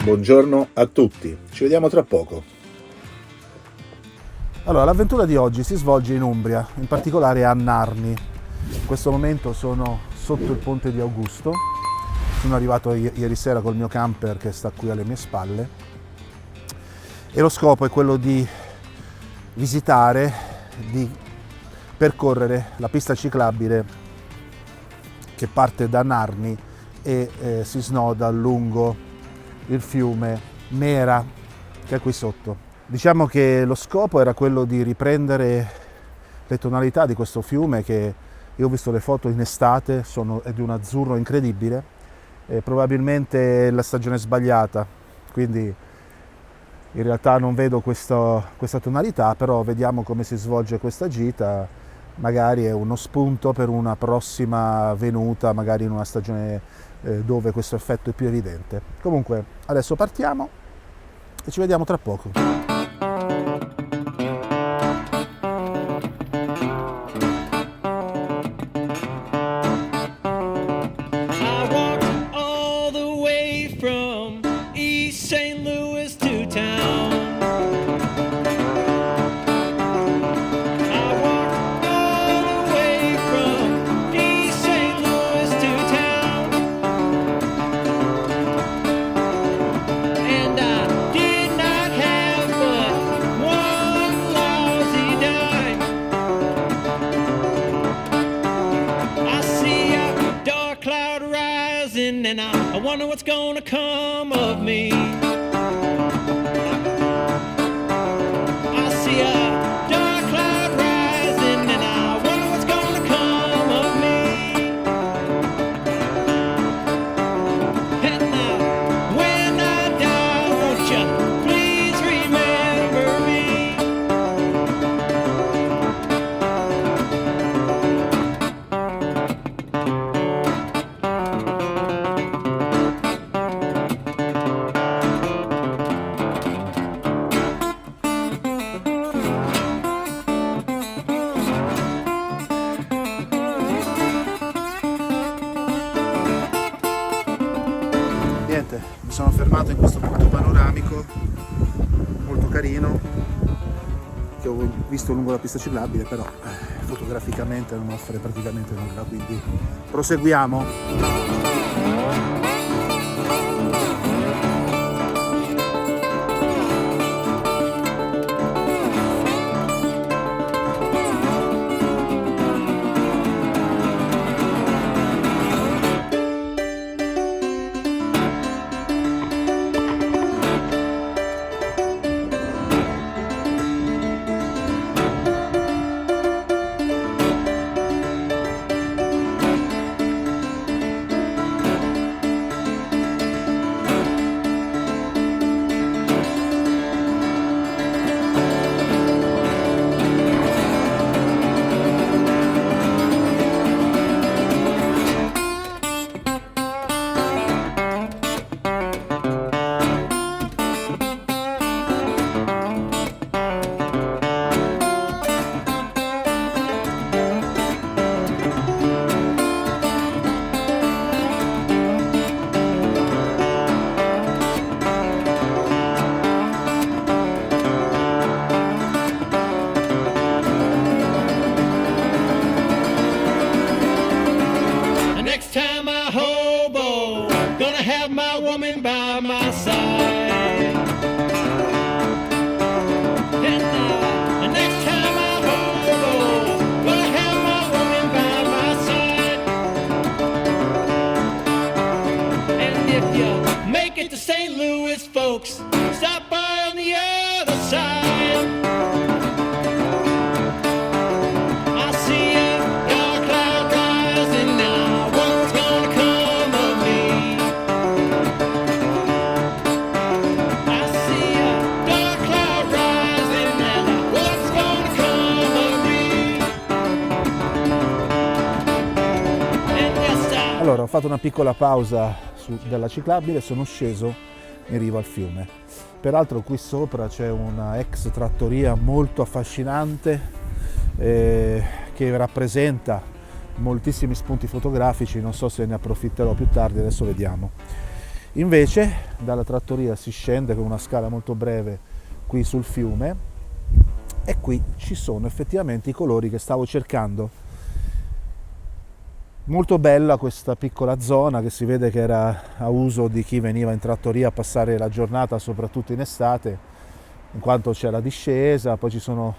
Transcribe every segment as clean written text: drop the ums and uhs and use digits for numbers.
Buongiorno a tutti, ci vediamo tra poco. Allora, l'avventura di oggi si svolge in Umbria, in particolare a Narni. In questo momento sono sotto il ponte di Augusto, sono arrivato ieri sera col mio camper che sta qui alle mie spalle e lo scopo è quello di visitare, di percorrere la pista ciclabile che parte da Narni e si snoda lungo il fiume Mera, che è qui sotto. Diciamo che lo scopo era quello di riprendere le tonalità di questo fiume che io ho visto le foto in estate, è di un azzurro incredibile, probabilmente è la stagione sbagliata, quindi in realtà non vedo questa tonalità, però vediamo come si svolge questa gita, magari è uno spunto per una prossima venuta, magari in una stagione dove questo effetto è più evidente. Comunque adesso partiamo e ci vediamo tra poco. And I wonder what's gonna come of me. I see a dark cloud rising and I wonder what's gonna come of me. And when I die, won't you please remember me? Niente, mi sono fermato in questo punto panoramico molto carino che ho visto lungo la pista ciclabile, però fotograficamente non offre praticamente nulla, quindi proseguiamo. Next time I hobo, gonna have my woman by my side. And next time I hobo, gonna have my woman by my side. And if you make it to St. Louis, folks, stop by on the other side. Allora, ho fatto una piccola pausa dalla ciclabile, sono sceso in riva al fiume. Peraltro qui sopra c'è una ex trattoria molto affascinante che rappresenta moltissimi spunti fotografici, non so se ne approfitterò più tardi, adesso vediamo. Invece dalla trattoria si scende con una scala molto breve qui sul fiume e qui ci sono effettivamente i colori che stavo cercando. Molto bella questa piccola zona che si vede che era a uso di chi veniva in trattoria a passare la giornata, soprattutto in estate, in quanto c'è la discesa, poi ci sono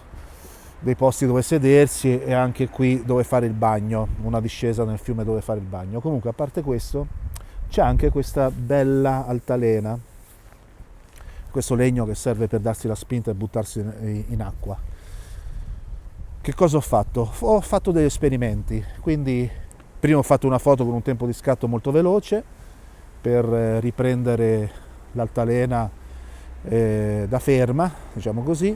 dei posti dove sedersi e anche qui dove fare il bagno, una discesa nel fiume dove fare il bagno. Comunque, a parte questo, c'è anche questa bella altalena, questo legno che serve per darsi la spinta e buttarsi in acqua. Che cosa ho fatto? Ho fatto degli esperimenti, quindi prima ho fatto una foto con un tempo di scatto molto veloce per riprendere l'altalena da ferma, diciamo così,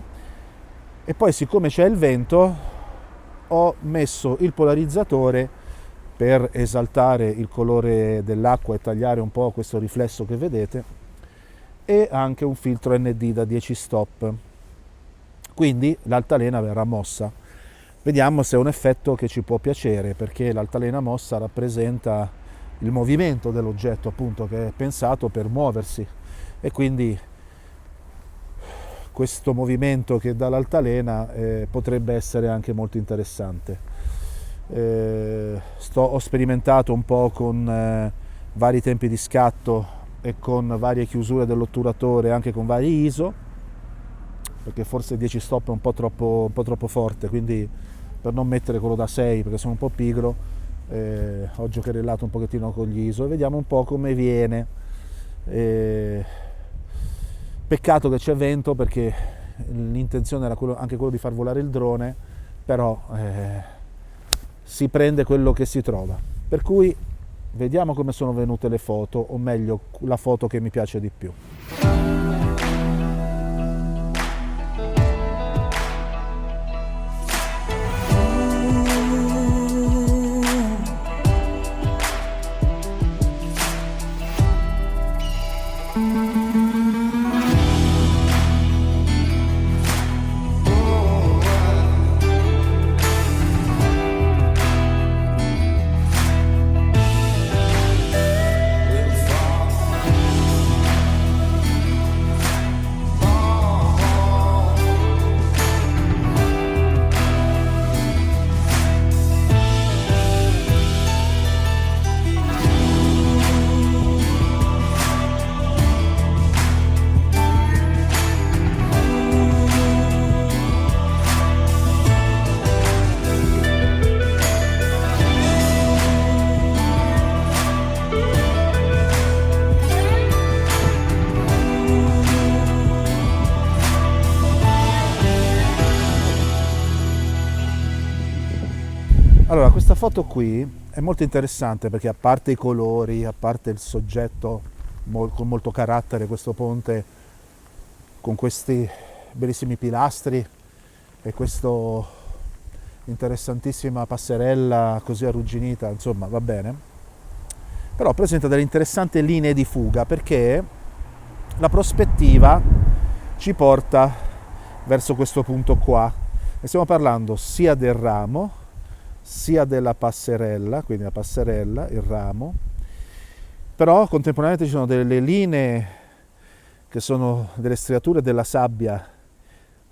e poi siccome c'è il vento ho messo il polarizzatore per esaltare il colore dell'acqua e tagliare un po' questo riflesso che vedete, e anche un filtro ND da 10 stop, quindi l'altalena verrà mossa. Vediamo se è un effetto che ci può piacere, perché l'altalena mossa rappresenta il movimento dell'oggetto, appunto, che è pensato per muoversi, e quindi questo movimento che dà l'altalena potrebbe essere anche molto interessante. Ho sperimentato un po' con vari tempi di scatto e con varie chiusure dell'otturatore, anche con vari ISO, perché forse 10 stop è un po' troppo forte, quindi per non mettere quello da 6 perché sono un po' pigro, ho giocherellato un pochettino con gli ISO e vediamo un po' come viene. Peccato che c'è vento, perché l'intenzione era anche quello di far volare il drone, però si prende quello che si trova, per cui vediamo come sono venute le foto, o meglio la foto che mi piace di più. Allora, questa foto qui è molto interessante perché, a parte i colori, a parte il soggetto con molto carattere, questo ponte con questi bellissimi pilastri e questa interessantissima passerella così arrugginita, insomma, va bene, però presenta delle interessanti linee di fuga, perché la prospettiva ci porta verso questo punto qua e stiamo parlando sia del ramo sia della passerella, quindi la passerella, il ramo, però contemporaneamente ci sono delle linee che sono delle striature della sabbia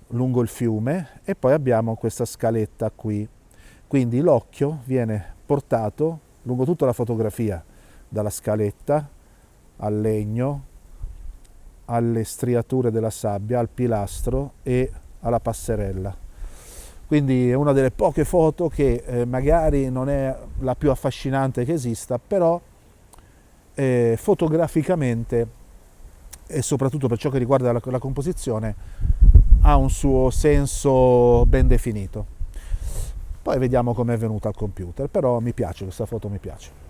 lungo il fiume, e poi abbiamo questa scaletta qui, quindi l'occhio viene portato lungo tutta la fotografia, dalla scaletta al legno, alle striature della sabbia, al pilastro e alla passerella. Quindi è una delle poche foto che magari non è la più affascinante che esista, però fotograficamente e soprattutto per ciò che riguarda la composizione ha un suo senso ben definito. Poi vediamo com'è venuta al computer, però mi piace, questa foto mi piace.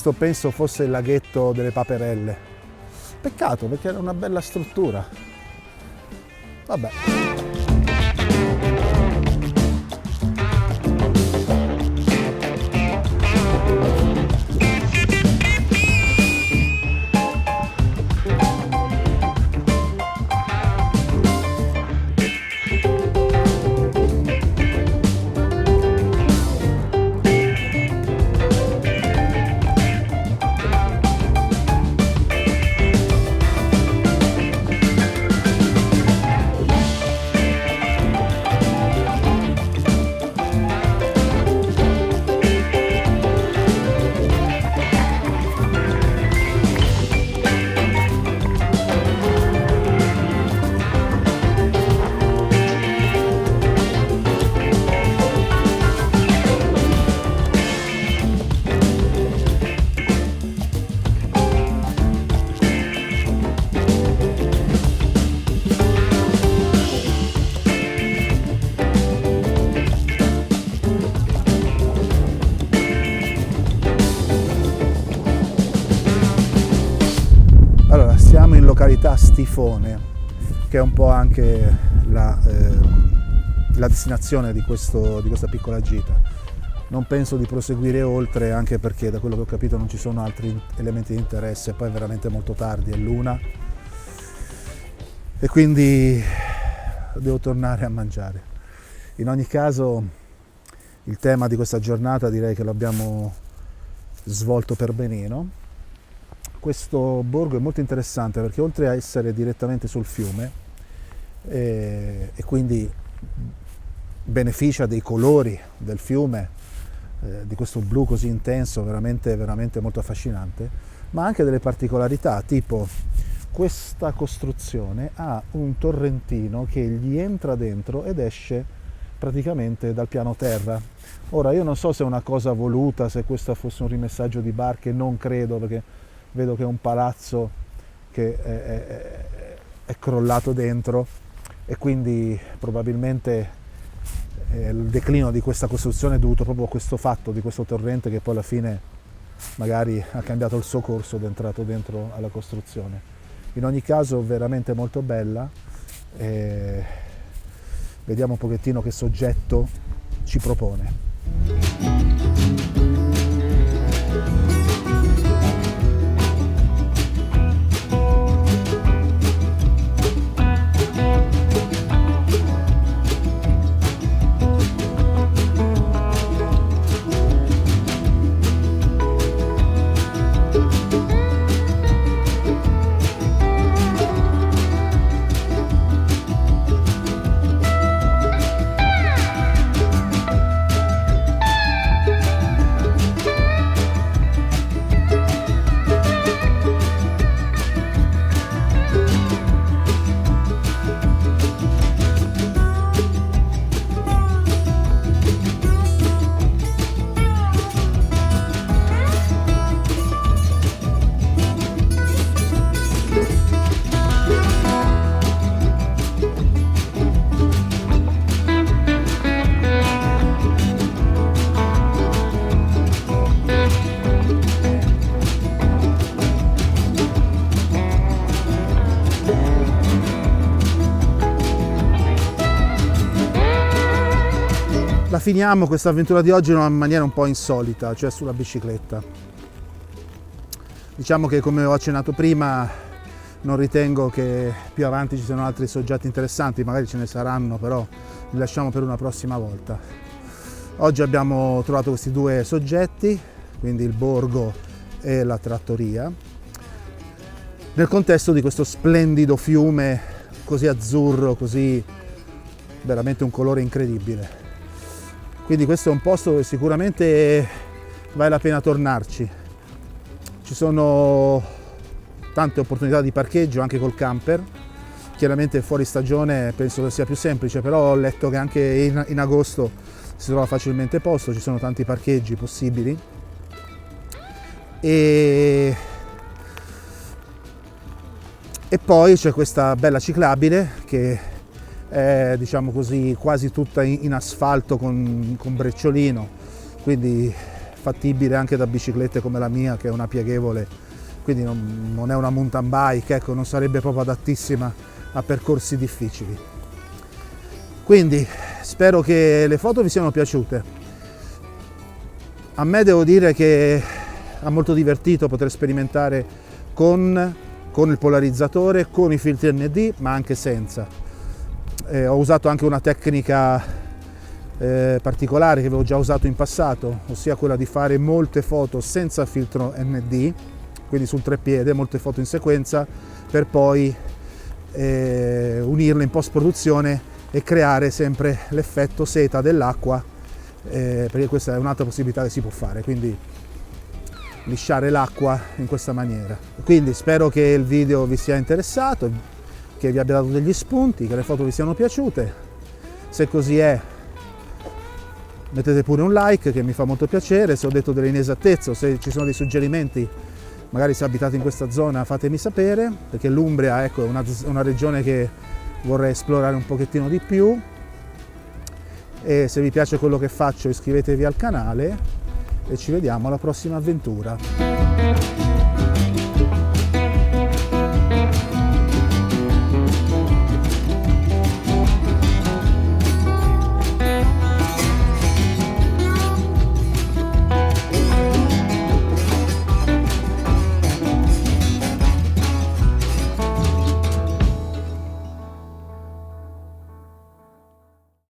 questo penso fosse il laghetto delle Paperelle. Peccato, perché era una bella struttura. Vabbè. Allora, siamo in località Stifone, che è un po' anche la destinazione di questa piccola gita. Non penso di proseguire oltre, anche perché da quello che ho capito non ci sono altri elementi di interesse, poi è veramente molto tardi, è l'una, e quindi devo tornare a mangiare. In ogni caso il tema di questa giornata direi che lo abbiamo svolto per benino. Questo borgo è molto interessante perché oltre a essere direttamente sul fiume e quindi beneficia dei colori del fiume, di questo blu così intenso, veramente molto affascinante, ma anche delle particolarità, tipo questa costruzione ha un torrentino che gli entra dentro ed esce praticamente dal piano terra. Ora io non so se è una cosa voluta, se questo fosse un rimessaggio di barche, non credo, perché vedo che è un palazzo che è crollato dentro e quindi probabilmente il declino di questa costruzione è dovuto proprio a questo fatto di questo torrente che poi alla fine magari ha cambiato il suo corso ed è entrato dentro alla costruzione. In ogni caso veramente molto bella. Vediamo un pochettino che soggetto ci propone. La finiamo questa avventura di oggi in una maniera un po' insolita, cioè sulla bicicletta. Diciamo che, come ho accennato prima, non ritengo che più avanti ci siano altri soggetti interessanti, magari ce ne saranno, però li lasciamo per una prossima volta. Oggi abbiamo trovato questi due soggetti, quindi il borgo e la trattoria, nel contesto di questo splendido fiume così azzurro, così veramente un colore incredibile. Quindi questo è un posto dove sicuramente vale la pena tornarci. Ci sono tante opportunità di parcheggio anche col camper. Chiaramente fuori stagione penso che sia più semplice, però ho letto che anche in agosto si trova facilmente posto, ci sono tanti parcheggi possibili. E poi c'è questa bella ciclabile che è, diciamo così, quasi tutta in asfalto con brecciolino, quindi fattibile anche da biciclette come la mia, che è una pieghevole, quindi non è una mountain bike, ecco, non sarebbe proprio adattissima a percorsi difficili. Quindi spero che le foto vi siano piaciute. A me devo dire che ha molto divertito poter sperimentare con il polarizzatore, con i filtri ND, ma anche senza. Ho usato anche una tecnica particolare che avevo già usato in passato, ossia quella di fare molte foto senza filtro ND, quindi sul treppiede, molte foto in sequenza, per poi unirle in post produzione e creare sempre l'effetto seta dell'acqua, perché questa è un'altra possibilità che si può fare, quindi lisciare l'acqua in questa maniera. Quindi spero che il video vi sia interessato, che vi abbia dato degli spunti, che le foto vi siano piaciute. Se così è, mettete pure un like, che mi fa molto piacere. Se ho detto delle inesattezze o se ci sono dei suggerimenti, magari se abitate in questa zona fatemi sapere, perché l'Umbria, ecco, è una regione che vorrei esplorare un pochettino di più. E se vi piace quello che faccio, iscrivetevi al canale e ci vediamo alla prossima avventura.